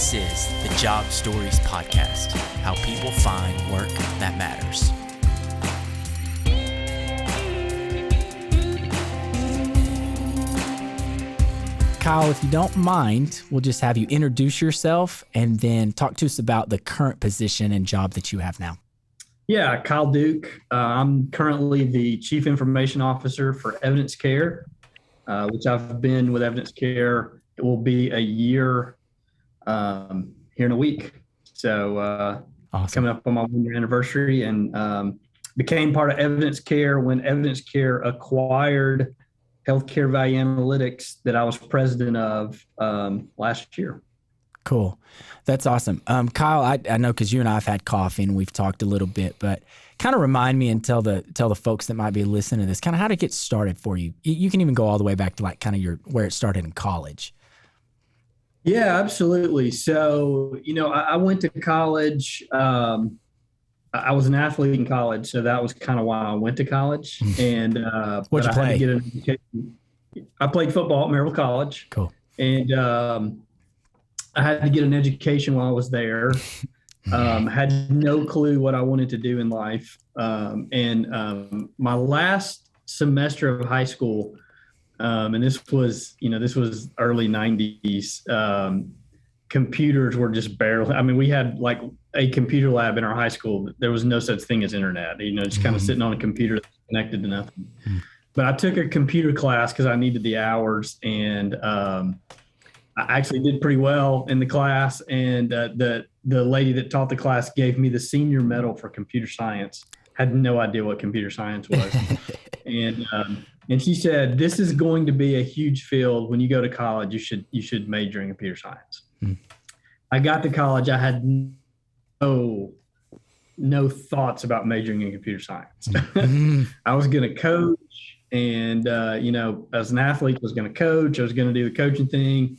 This is the Job Stories Podcast, how people find work that matters. Kyle, if you don't mind, we'll just have you introduce yourself and then talk to us about the current position and job that you have now. Yeah, Kyle Duke. I'm currently the Chief Information Officer for EvidenceCare, which I've been with EvidenceCare. It will be a year here in a week. So Awesome. Coming up on my 1-year anniversary, and became part of EvidenceCare when EvidenceCare acquired Healthcare Value Analytics that I was president of last year. Cool. That's awesome. Kyle, I know because you and I have had coffee and we've talked a little bit, but kind of remind me and tell the folks that might be listening to this, kind of how to get started for you. You can even go all the way back to like kind of where it started in college. Yeah, absolutely. So, I went to college. I was an athlete in college, so that was kind of why I went to college. And what'd you play? I played football at Maryville College. Cool. And I had to get an education while I was there. Had no clue what I wanted to do in life. My last semester of high school, and this was early 90s. Computers were just barely, we had like a computer lab in our high school. There was no such thing as internet, just kind of sitting on a computer that's connected to nothing. But I took a computer class because I needed the hours, and I actually did pretty well in the class. And the lady that taught the class gave me the senior medal for computer science. Had no idea what computer science was. And she said, "This is going to be a huge field. When you go to college, you should major in computer science." I got to college. I had no thoughts about majoring in computer science. I was going to coach, and as an athlete, I was going to coach. I was going to do the coaching thing.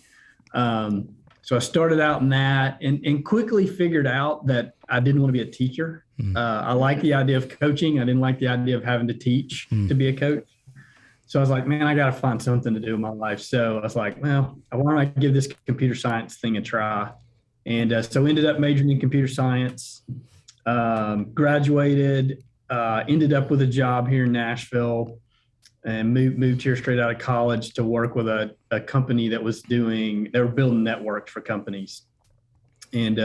So I started out in that, and quickly figured out that I didn't want to be a teacher. I like the idea of coaching. I didn't like the idea of having to teach to be a coach. So I was like, man, I got to find something to do in my life. So I was like, well, why don't I give this computer science thing a try? And so ended up majoring in computer science, graduated, ended up with a job here in Nashville, and moved here straight out of college to work with a company that they were building networks for companies. And,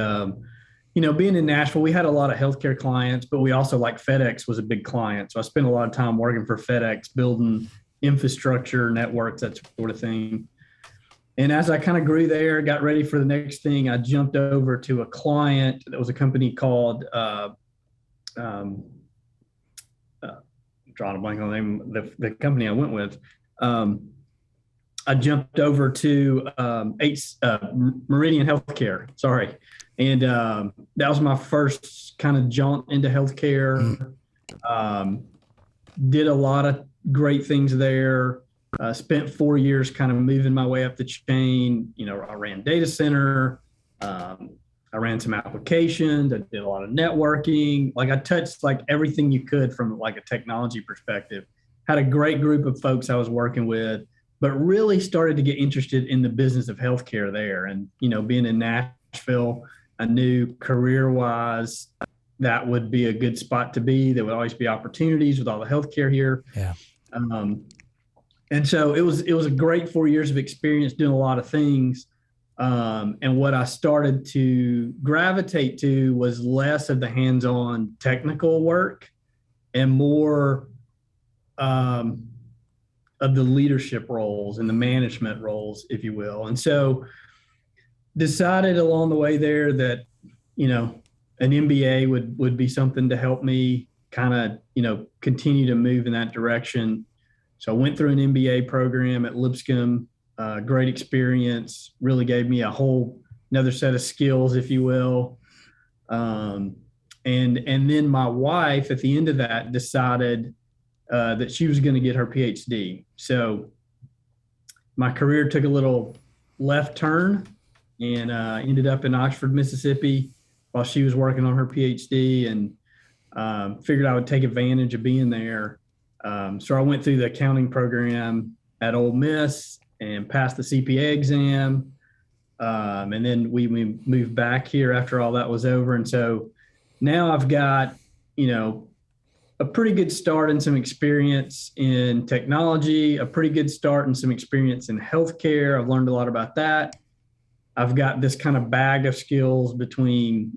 being in Nashville, we had a lot of healthcare clients, but we also, like, FedEx was a big client. So I spent a lot of time working for FedEx, building infrastructure, networks, that sort of thing. And as I kind of grew there, got ready for the next thing, I jumped over to a client that was a company called, drawing a blank on the name of the company I went with. I jumped over to Meridian Healthcare, sorry. And that was my first kind of jaunt into healthcare. Did a lot of great things there. Spent 4 years kind of moving my way up the chain. I ran data center. I ran some applications. I did a lot of networking. Like, I touched like everything you could from like a technology perspective. Had a great group of folks I was working with, but really started to get interested in the business of healthcare there. And, being in Nashville, I knew career-wise that would be a good spot to be. There would always be opportunities with all the healthcare here. Yeah. And so it was a great 4 years of experience doing a lot of things. And what I started to gravitate to was less of the hands-on technical work and more of the leadership roles and the management roles, if you will. And so decided along the way there that, an MBA would be something to help me kind of, continue to move in that direction. So I went through an MBA program at Lipscomb, great experience, really gave me another set of skills, if you will. And then my wife at the end of that decided that she was going to get her PhD. So my career took a little left turn and ended up in Oxford, Mississippi while she was working on her PhD, and figured I would take advantage of being there. So I went through the accounting program at Ole Miss and passed the CPA exam. And then we moved back here after all that was over. And so now I've got, a pretty good start and some experience in technology, a pretty good start and some experience in healthcare. I've learned a lot about that. I've got this kind of bag of skills between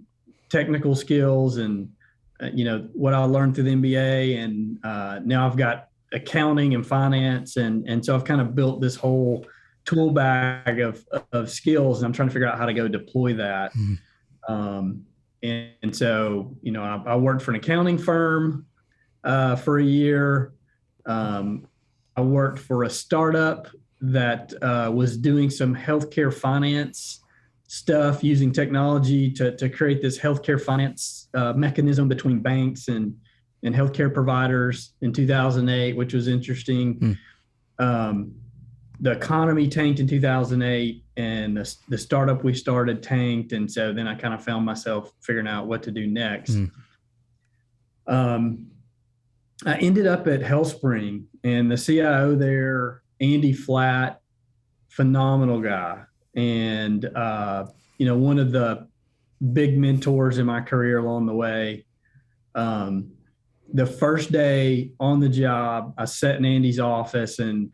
technical skills and, what I learned through the MBA. And now I've got accounting and finance. And so I've kind of built this whole tool bag of skills, and I'm trying to figure out how to go deploy that. And so, I worked for an accounting firm for a year. I worked for a startup that was doing some healthcare finance stuff using technology to create this healthcare finance mechanism between banks and healthcare providers in 2008, which was interesting. The economy tanked in 2008, and the startup we started tanked. And so then I kind of found myself figuring out what to do next. I ended up at HealthSpring, and the CIO there, Andy Flatt, phenomenal guy. And, one of the big mentors in my career along the way. The first day on the job, I sat in Andy's office and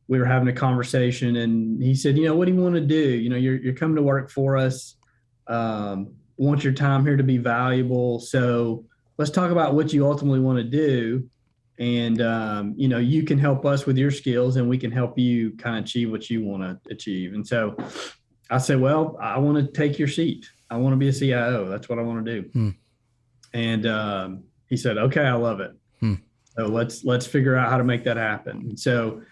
we were having a conversation, and he said, what do you want to do? You're coming to work for us. Want your time here to be valuable. So let's talk about what you ultimately want to do. And, you can help us with your skills, and we can help you kind of achieve what you want to achieve. And so I said, well, I want to take your seat. I want to be a CIO. That's what I want to do. And he said, okay, I love it. So let's figure out how to make that happen. And so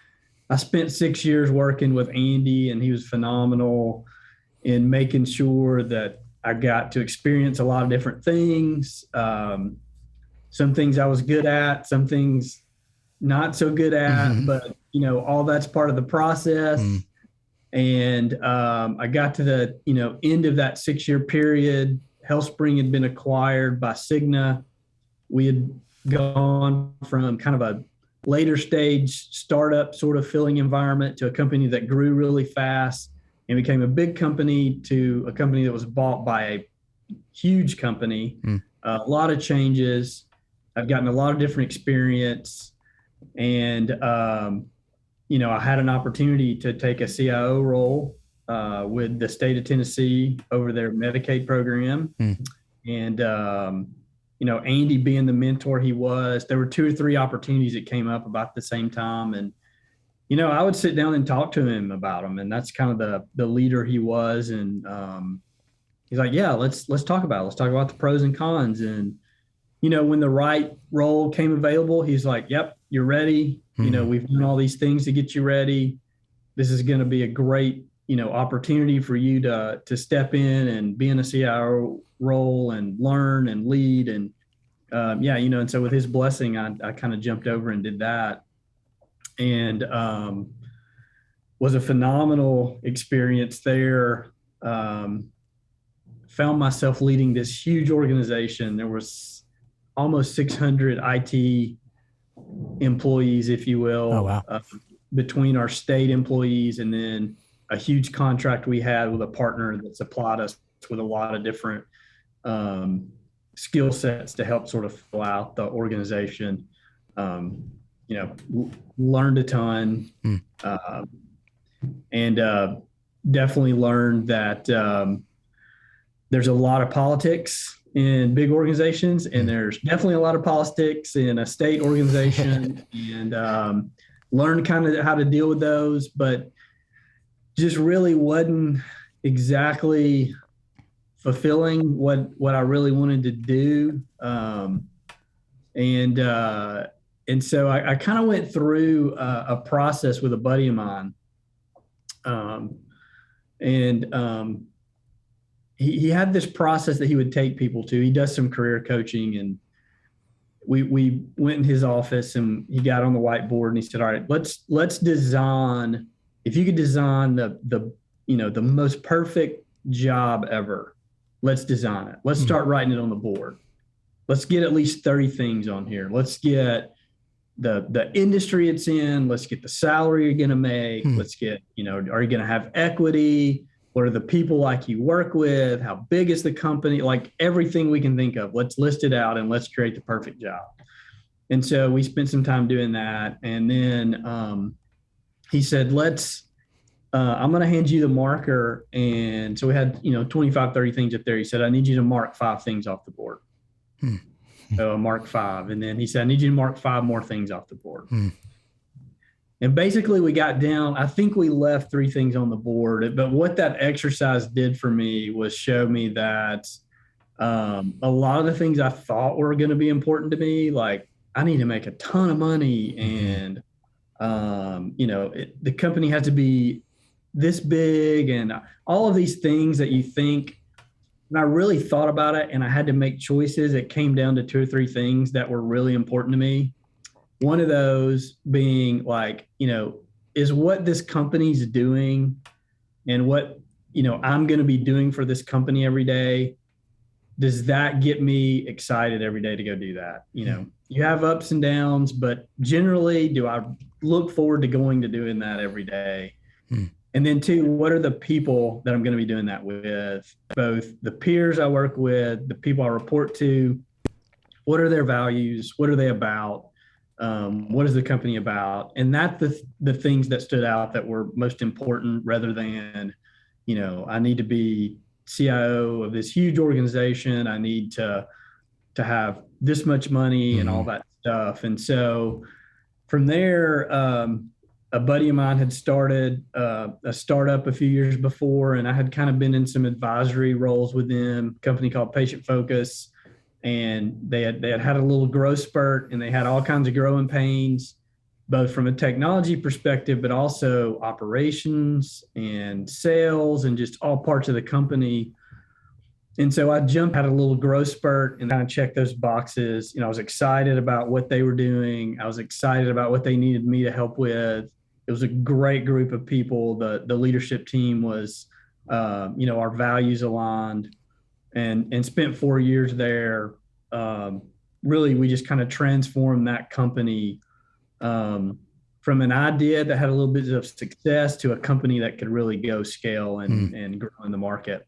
I spent 6 years working with Andy, and he was phenomenal in making sure that I got to experience a lot of different things. Some things I was good at, some things not so good at, but all that's part of the process. And I got to the end of that 6-year period. HealthSpring had been acquired by Cigna. We had gone from kind of a later stage startup sort of filling environment to a company that grew really fast and became a big company to a company that was bought by a huge company. A lot of changes. I've gotten a lot of different experience, and I had an opportunity to take a CIO role with the state of Tennessee over their Medicaid program. And Andy being the mentor he was, there were 2 or 3 opportunities that came up about the same time, and I would sit down and talk to him about them, and that's kind of the leader he was. And he's like, yeah, let's talk about it. Let's talk about the pros and cons. And when the right role came available, he's like, yep, you're ready. We've done all these things to get you ready. This is going to be a great, opportunity for you to step in and be in a CIO role and learn and lead. And and so with his blessing, I kind of jumped over and did that, and was a phenomenal experience there. Found myself leading this huge organization. There was almost 600 IT employees, if you will. Oh, wow. Between our state employees and then a huge contract we had with a partner that supplied us with a lot of different skill sets to help sort of fill out the organization. Learned a ton, and definitely learned that there's a lot of politics in big organizations, and there's definitely a lot of politics in a state organization, and learned kind of how to deal with those, but just really wasn't exactly fulfilling what I really wanted to do. And so I kind of went through a process with a buddy of mine. He had this process that he would take people to. He does some career coaching, and we went in his office and he got on the whiteboard and he said, all right, let's design, if you could design the most perfect job ever, let's design it. Let's start writing it on the board. Let's get at least 30 things on here. Let's get the industry it's in. Let's get the salary you're going to make. Let's get, are you going to have equity? What are the people like you work with? How big is the company? Like everything we can think of. Let's list it out and let's create the perfect job. And so we spent some time doing that. And then he said, I'm going to hand you the marker. And so we had, 25, 30 things up there. He said, I need you to mark 5 things off the board. So I marked 5. And then he said, I need you to mark 5 more things off the board. And basically we got down, I think we left 3 things on the board, but what that exercise did for me was show me that a lot of the things I thought were going to be important to me, like I need to make a ton of money and, the company has to be this big and all of these things that you think. And I really thought about it and I had to make choices. It came down to 2 or 3 things that were really important to me. One of those being like, is what this company's doing and what, I'm going to be doing for this company every day. Does that get me excited every day to go do that? You have ups and downs, but generally, do I look forward to going to doing that every day? And then 2, what are the people that I'm going to be doing that with? Both the peers I work with, the people I report to, what are their values? What are they about? What is the company about? And that's the things that stood out that were most important rather than, I need to be CIO of this huge organization. I need to have this much money and all that stuff. And so from there, a buddy of mine had started a startup a few years before, and I had kind of been in some advisory roles with them, a company called Patient Focus. And they had a little growth spurt and they had all kinds of growing pains, both from a technology perspective, but also operations and sales and just all parts of the company. And so I had a little growth spurt and kind of checked those boxes. I was excited about what they were doing. I was excited about what they needed me to help with. It was a great group of people. The leadership team was, our values aligned. And spent 4 years there. Really, we just kind of transformed that company from an idea that had a little bit of success to a company that could really go scale and grow in the market.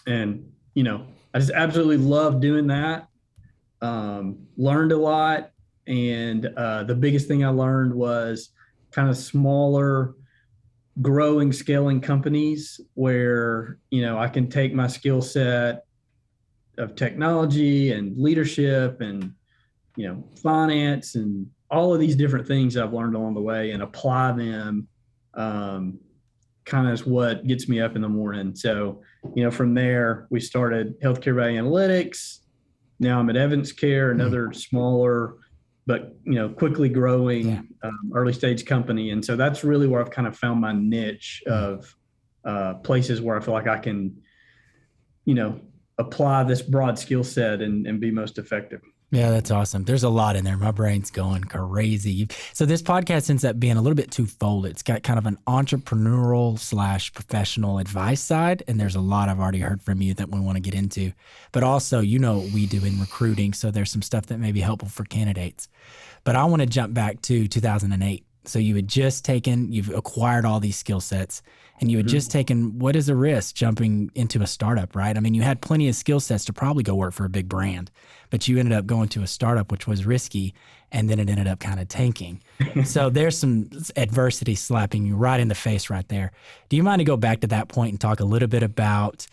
And, I just absolutely loved doing that. Learned a lot. And the biggest thing I learned was kind of smaller, growing, scaling companies where, I can take my skill set of technology and leadership and, finance and all of these different things I've learned along the way and apply them kind of is what gets me up in the morning. So, from there we started Healthcare Value Analytics. Now I'm at EvidenceCare, another smaller but quickly growing early stage company. And so that's really where I've kind of found my niche of places where I feel like I can, apply this broad skill set and be most effective. Yeah, that's awesome. There's a lot in there. My brain's going crazy. So this podcast ends up being a little bit twofold. It's got kind of an entrepreneurial / professional advice side, and there's a lot I've already heard from you that we want to get into. But also, what we do in recruiting, so there's some stuff that may be helpful for candidates. But I want to jump back to 2008. So you've acquired all these skill sets, and you had just taken what is a risk jumping into a startup, right? I mean, you had plenty of skill sets to probably go work for a big brand, but you ended up going to a startup, which was risky, and then it ended up kind of tanking. So there's some adversity slapping you right in the face right there. Do you mind to go back to that point and talk a little bit about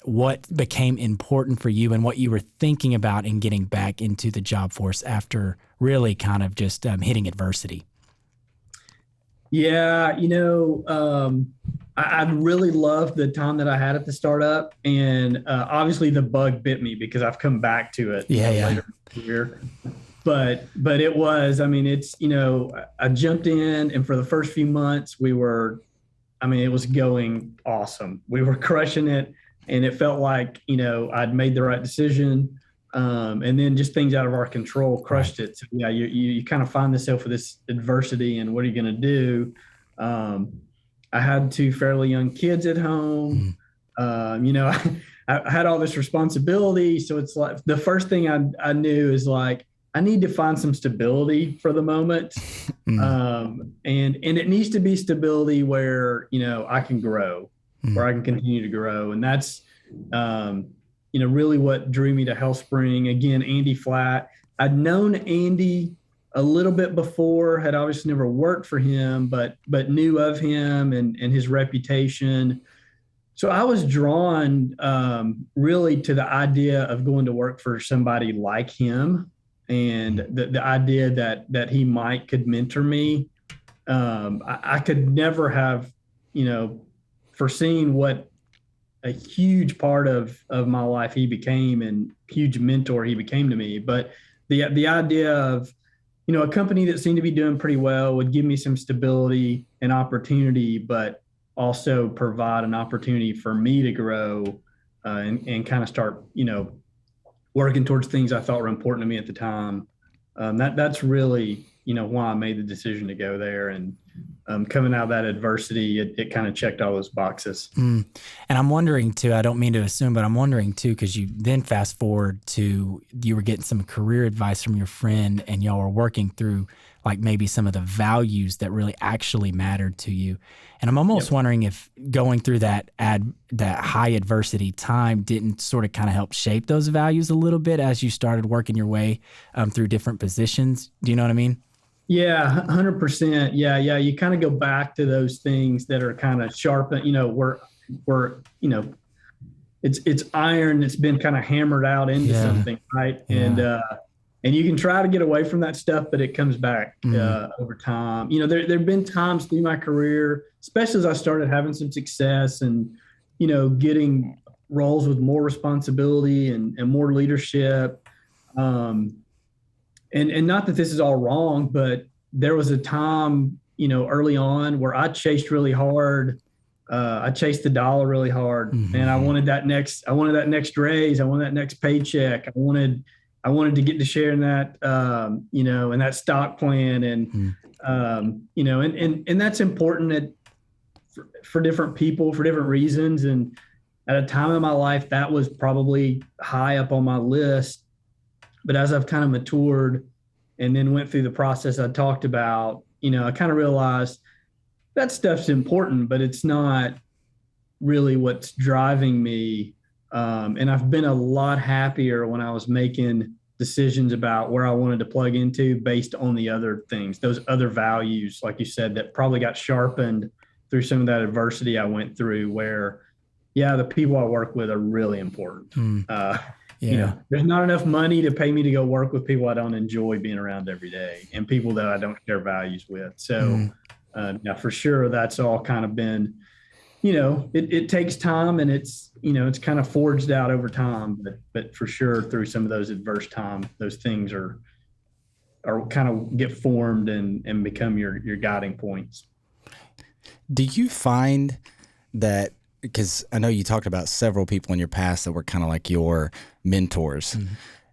what became important for you and what you were thinking about in getting back into the job force after really kind of just hitting adversity? Yeah, I really loved the time that I had at the startup, and obviously the bug bit me because I've come back to it later in the career. But it was, I jumped in, and for the first few months it was going awesome. We were crushing it, and it felt like I'd made the right decision. And then just things out of our control crushed it. So yeah, you kind of find yourself with this adversity and what are you going to do? I had 2 fairly young kids at home. I had all this responsibility. So it's like the first thing I knew is like, I need to find some stability for the moment. And it needs to be stability where, I can grow. where I can continue to grow. And that's, really what drew me to HealthSpring. Again, Andy Flatt. I'd known Andy a little bit before, had obviously never worked for him, but knew of him and his reputation. So I was drawn really to the idea of going to work for somebody like him, and the idea that he could mentor me. I could never have, foreseen what a huge part of my life he became, and huge mentor he became to me. But the idea of, a company that seemed to be doing pretty well would give me some stability and opportunity, but also provide an opportunity for me to grow and kind of start, working towards things I thought were important to me at the time. That's really, why I made the decision to go there. And coming out of that adversity, it kind of checked all those boxes. And I'm wondering too, I don't mean to assume, but I'm wondering too, because you then fast forward to, you were getting some career advice from your friend, and y'all were working through like maybe some of the values that really actually mattered to you. And I'm almost wondering if going through that high adversity time didn't sort of kind of help shape those values a little bit as you started working your way through different positions. Do you know what I mean? Yeah, 100%. Yeah. You kind of go back to those things that are kind of sharp, we're it's iron that's been kind of hammered out into something, right? Yeah. And you can try to get away from that stuff, but it comes back over time. There've been times through my career, especially as I started having some success and, getting roles with more responsibility and more leadership. And not that this is all wrong, but there was a time, early on where I chased really hard. I chased the dollar really hard, and I wanted that next raise. I wanted that next paycheck. I wanted to get to share in that, in that stock plan. And, and that's important for different people for different reasons. And at a time in my life, that was probably high up on my list. But as I've kind of matured and then went through the process I talked about, I kind of realized that stuff's important, but it's not really what's driving me. And I've been a lot happier when I was making decisions about where I wanted to plug into based on the other things, those other values, like you said, that probably got sharpened through some of that adversity I went through, where, the people I work with are really important. There's not enough money to pay me to go work with people I don't enjoy being around every day, and people that I don't share values with. So, for sure, that's all kind of been, it takes time, and it's kind of forged out over time, but for sure, through some of those adverse times, those things are kind of get formed and become your guiding points. Do you find that, because I know you talked about several people in your past that were kind of like your mentors.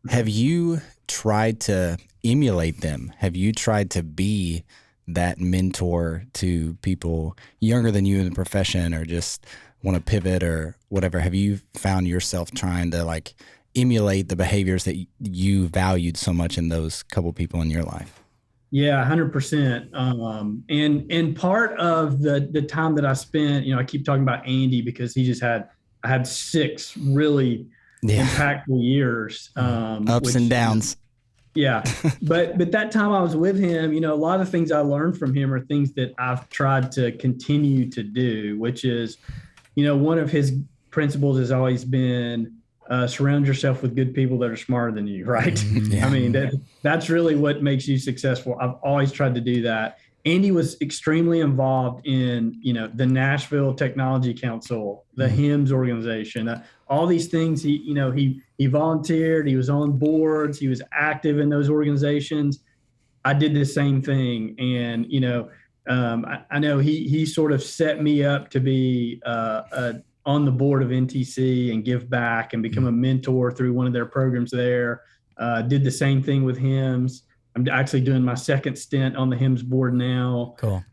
Have you tried to emulate them? Have you tried to be that mentor to people younger than you in the profession, or just want to pivot or whatever? Have you found yourself trying to like emulate the behaviors that you valued so much in those couple people in your life? Yeah, 100%. And part of the time that I spent, I keep talking about Andy because I had 6 really impactful years. Ups and downs. Yeah. But that time I was with him, a lot of things I learned from him are things that I've tried to continue to do, which is, one of his principles has always been, surround yourself with good people that are smarter than you, right? I mean, that's really what makes you successful. I've always tried to do that. Andy was extremely involved in, the Nashville Technology Council, the HIMSS organization, all these things. He volunteered, he was on boards, he was active in those organizations. I did the same thing. And, I know he sort of set me up to be on the board of NTC and give back and become a mentor through one of their programs there. Did the same thing with HIMSS. I'm actually doing my second stint on the HIMSS board now. Cool.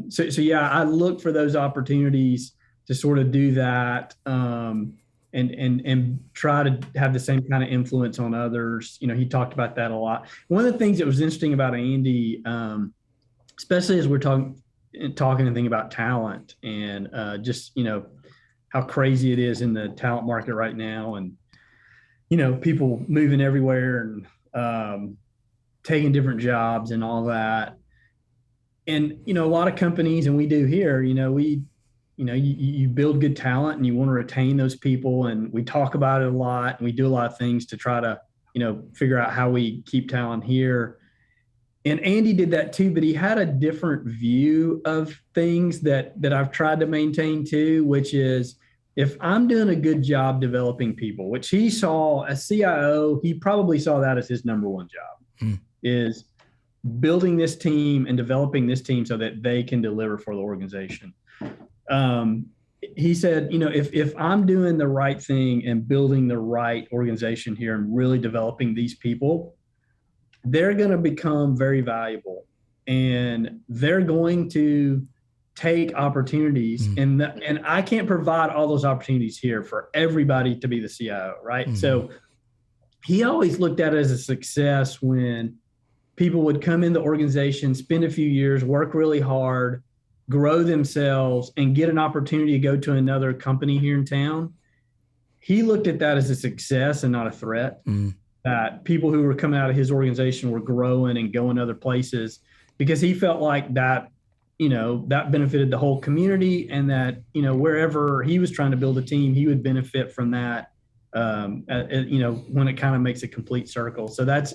So I look for those opportunities to sort of do that and try to have the same kind of influence on others. He talked about that a lot. One of the things that was interesting about Andy, especially as we're talking talking and thinking about talent and just, how crazy it is in the talent market right now. And, people moving everywhere and taking different jobs and all that. And, a lot of companies, and we do here, you build good talent and you want to retain those people. And we talk about it a lot and we do a lot of things to try to, figure out how we keep talent here. And Andy did that too, but he had a different view of things that I've tried to maintain too, which is if I'm doing a good job developing people, which he saw as CIO, he probably saw that as his number one job, is building this team and developing this team so that they can deliver for the organization. He said, if I'm doing the right thing and building the right organization here and really developing these people, they're going to become very valuable and they're going to take opportunities and I can't provide all those opportunities here for everybody to be the CIO. Right. So he always looked at it as a success when people would come in the organization, spend a few years, work really hard, grow themselves and get an opportunity to go to another company here in town. He looked at that as a success and not a threat. That people who were coming out of his organization were growing and going other places because he felt like that, that benefited the whole community and that, wherever he was trying to build a team, he would benefit from that, when it kind of makes a complete circle. So that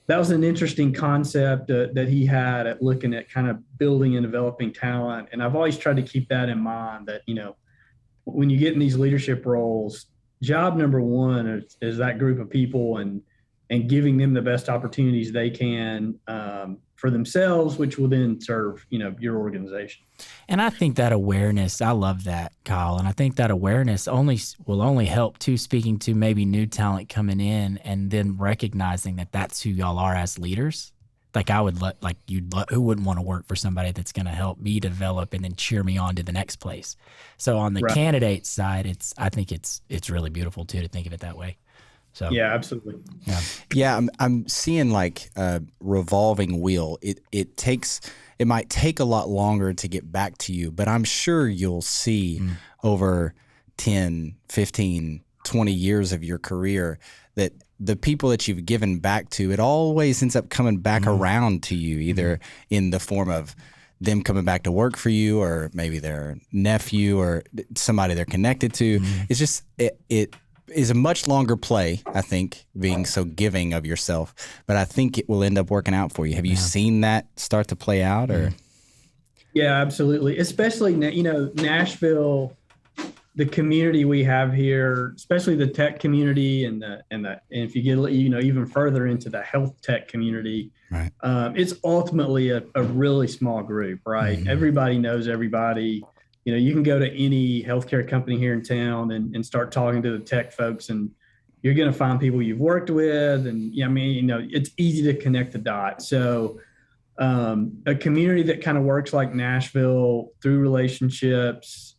was an interesting concept that he had at looking at kind of building and developing talent. And I've always tried to keep that in mind that, when you get in these leadership roles, job number one is that group of people and giving them the best opportunities they can for themselves, which will then serve, your organization. And I think that awareness, I love that, Kyle. And I think that awareness will only help too, speaking to maybe new talent coming in and then recognizing that that's who y'all are as leaders. Like who wouldn't want to work for somebody that's going to help me develop and then cheer me on to the next place. So on the candidate side, I think it's really beautiful too to think of it that way. So yeah, absolutely. Yeah. I'm seeing like a revolving wheel. It might take a lot longer to get back to you, but I'm sure you'll see over 10, 15, 20 years of your career that the people that you've given back to, it always ends up coming back around to you, either in the form of them coming back to work for you or maybe their nephew or somebody they're connected to. It's just, it is a much longer play, I think, being so giving of yourself, but I think it will end up working out for you. Have you seen that start to play out or? Yeah, absolutely. Especially, Nashville, the community we have here, especially the tech community and if you get, even further into the health tech community, right. It's ultimately a really small group, right? Everybody knows everybody. You can go to any healthcare company here in town and start talking to the tech folks and you're going to find people you've worked with. And it's easy to connect the dots. So a community that kind of works like Nashville through relationships,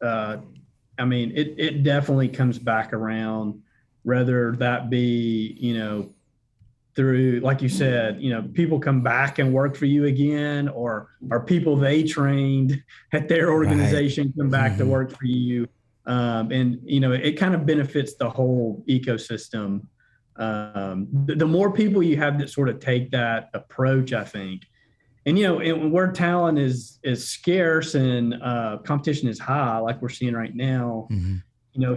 it definitely comes back around, whether that be, through, like you said, people come back and work for you again, or people they trained at their organization come back to work for you. It kind of benefits the whole ecosystem. The more people you have that sort of take that approach, I think, and where talent is scarce and competition is high, like we're seeing right now,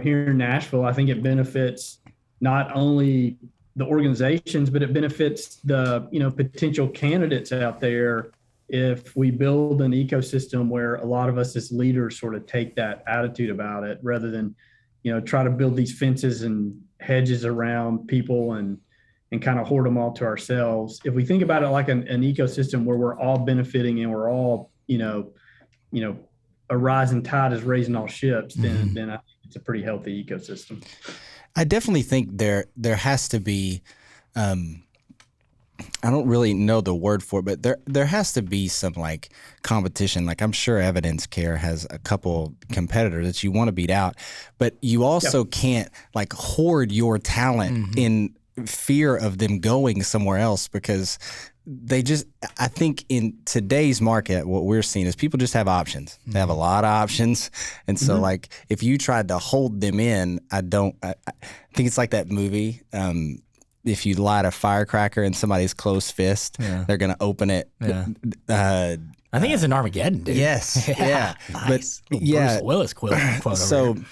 here in Nashville, I think it benefits not only the organizations, but it benefits the, potential candidates out there if we build an ecosystem where a lot of us as leaders sort of take that attitude about it rather than, try to build these fences and hedges around people and kind of hoard them all to ourselves. If we think about it like an ecosystem where we're all benefiting and we're all, a rising tide is raising all ships, then I think it's a pretty healthy ecosystem. I definitely think there has to be, I don't really know the word for it, but there has to be some like competition. Like I'm sure EvidenceCare has a couple competitors that you want to beat out, but you also can't like hoard your talent in fear of them going somewhere else, because I think in today's market, what we're seeing is people just have options. They have a lot of options. And so like, if you tried to hold them in, I think it's like that movie. If you light a firecracker in somebody's closed fist, they're going to open it. Yeah. I think it's an Armageddon, dude. Yes. Yeah. Nice. But Bruce Willis quote so over here.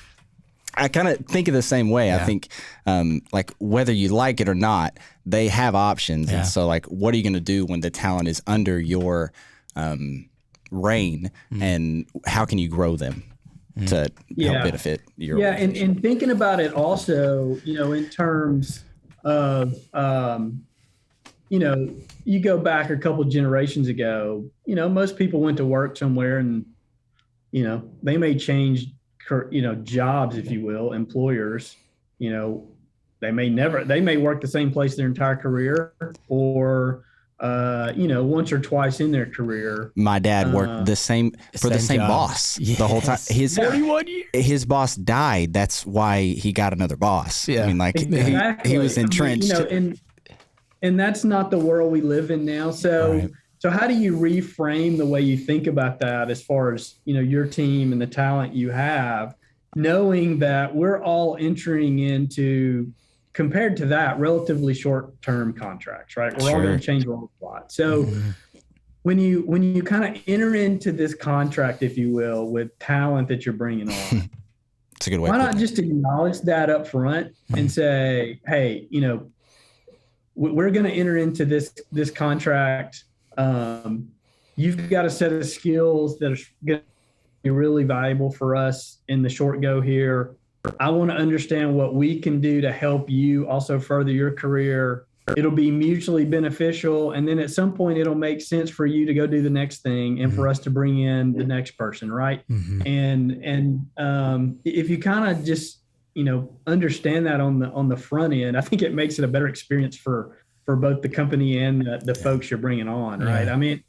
I kind of think of the same way. Yeah. I think like whether you like it or not, they have options. Yeah. And so like, what are you going to do when the talent is under your reign, and how can you grow them to help benefit your organization? And thinking about it also, in terms of, you go back a couple generations ago, most people went to work somewhere and, they may change, jobs, if you will, employers, they may work the same place their entire career, or, once or twice in their career. My dad worked the same boss the whole time. 41 years. His boss died. That's why he got another boss. Yeah. I mean, like Exactly. he was entrenched. And that's not the world we live in now. So, So how do you reframe the way you think about that as far as, your team and the talent you have, knowing that we're all entering into, compared to that, relatively short-term contracts, right? We're all going to change a lot. So when you kind of enter into this contract, if you will, with talent that you're bringing on, it's a good way. Why not just acknowledge that up front and say, hey, we're going to enter into this contract. You've got a set of skills that are going to be really valuable for us in the short go here. I want to understand what we can do to help you also further your career. It'll be mutually beneficial. And then at some point, it'll make sense for you to go do the next thing and for us to bring in the next person, right? And if you kind of just, understand that on the front end, I think it makes it a better experience for both the company and the folks you're bringing on, right? I mean,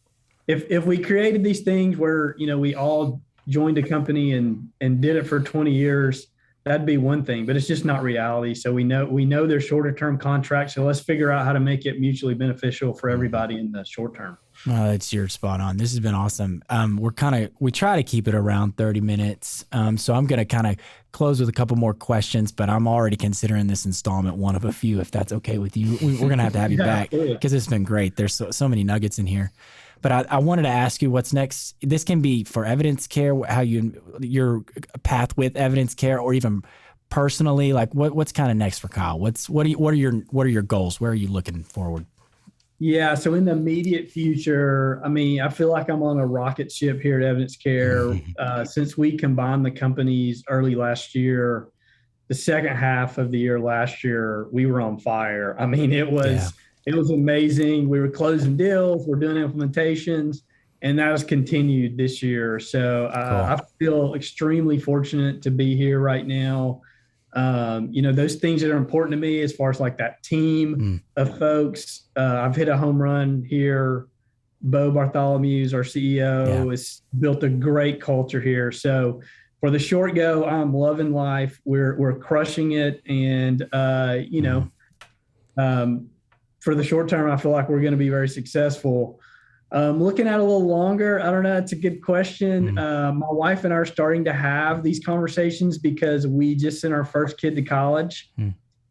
if we created these things where, we all joined a company and did it for 20 years, that'd be one thing, but it's just not reality. So we know they're shorter term contracts. So let's figure out how to make it mutually beneficial for everybody in the short term. You're spot on. This has been awesome. We try to keep it around 30 minutes. So I'm going to kind of close with a couple more questions, but I'm already considering this installment one of a few, if that's okay with you. We're going to have you back because it's been great. There's so many nuggets in here. But I wanted to ask you what's next. This can be for EvidenceCare, how your path with EvidenceCare, or even personally, like what's kind of next for Kyle? What are your goals? Where are you looking forward? Yeah, so in the immediate future, I mean, I feel like I'm on a rocket ship here at EvidenceCare. Since we combined the companies early last year, the second half of the year last year, we were on fire. I mean, it was amazing. We were closing deals, we're doing implementations, and that has continued this year. So I feel extremely fortunate to be here right now. Those things that are important to me as far as like that team of folks. I've hit a home run here. Bo Bartholomew's our CEO, has built a great culture here. So for the short go, I'm loving life. We're crushing it. And, for the short term, I feel like we're going to be very successful. Looking at a little longer, I don't know. It's a good question. My wife and I are starting to have these conversations because we just sent our first kid to college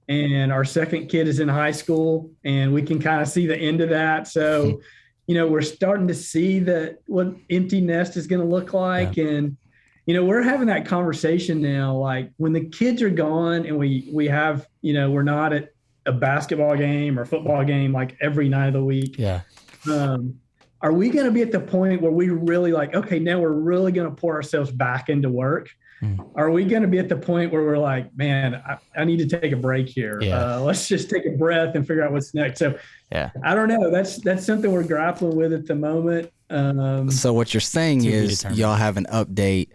and our second kid is in high school, and we can kind of see the end of that. So, we're starting to see what empty nest is going to look like. Yeah. And, we're having that conversation now, like when the kids are gone and we have, we're not at a basketball game or football game, like every night of the week. Yeah. Are we going to be at the point where we really like, okay, now we're really going to pour ourselves back into work? Are we going to be at the point where we're like, man, I need to take a break here. Yeah. Let's just take a breath and figure out what's next. So I don't know. That's something we're grappling with at the moment. So what you're saying is y'all have an update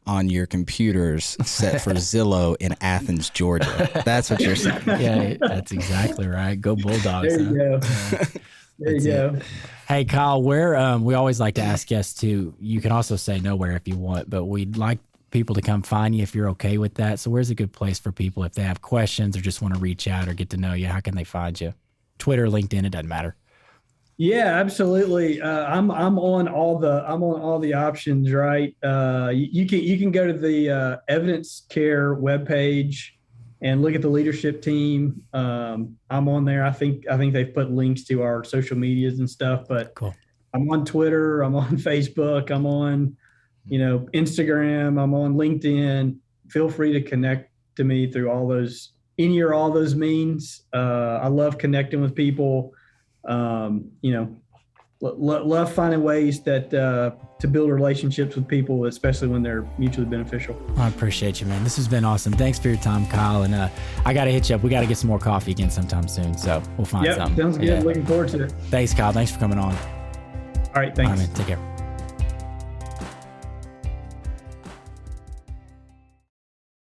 on your computers set for Zillow in Athens, Georgia. That's what you're saying. Yeah, that's exactly right. Go Bulldogs. There you go. There you go. Hey, Kyle, where we always like to ask guests too. You can also say nowhere if you want, but we'd like people to come find you if you're okay with that. So where's a good place for people if they have questions or just want to reach out or get to know you? How can they find you? Twitter, LinkedIn, it doesn't matter. Yeah, absolutely. I'm on all the options, right? You can go to the EvidenceCare webpage and look at the leadership team. I'm on there. I think they've put links to our social medias and stuff. But Cool. I'm on Twitter. I'm on Facebook. I'm on Instagram. I'm on LinkedIn. Feel free to connect to me through all those means. I love connecting with people. Love finding ways that to build relationships with people, especially when they're mutually beneficial. I appreciate you, man. This has been awesome. Thanks for your time, Kyle. And I got to hit you up. We got to get some more coffee again sometime soon. So we'll find something. Sounds good. Yeah. Looking forward to it. Thanks, Kyle. Thanks for coming on. All right. Thanks. All right, man. Take care.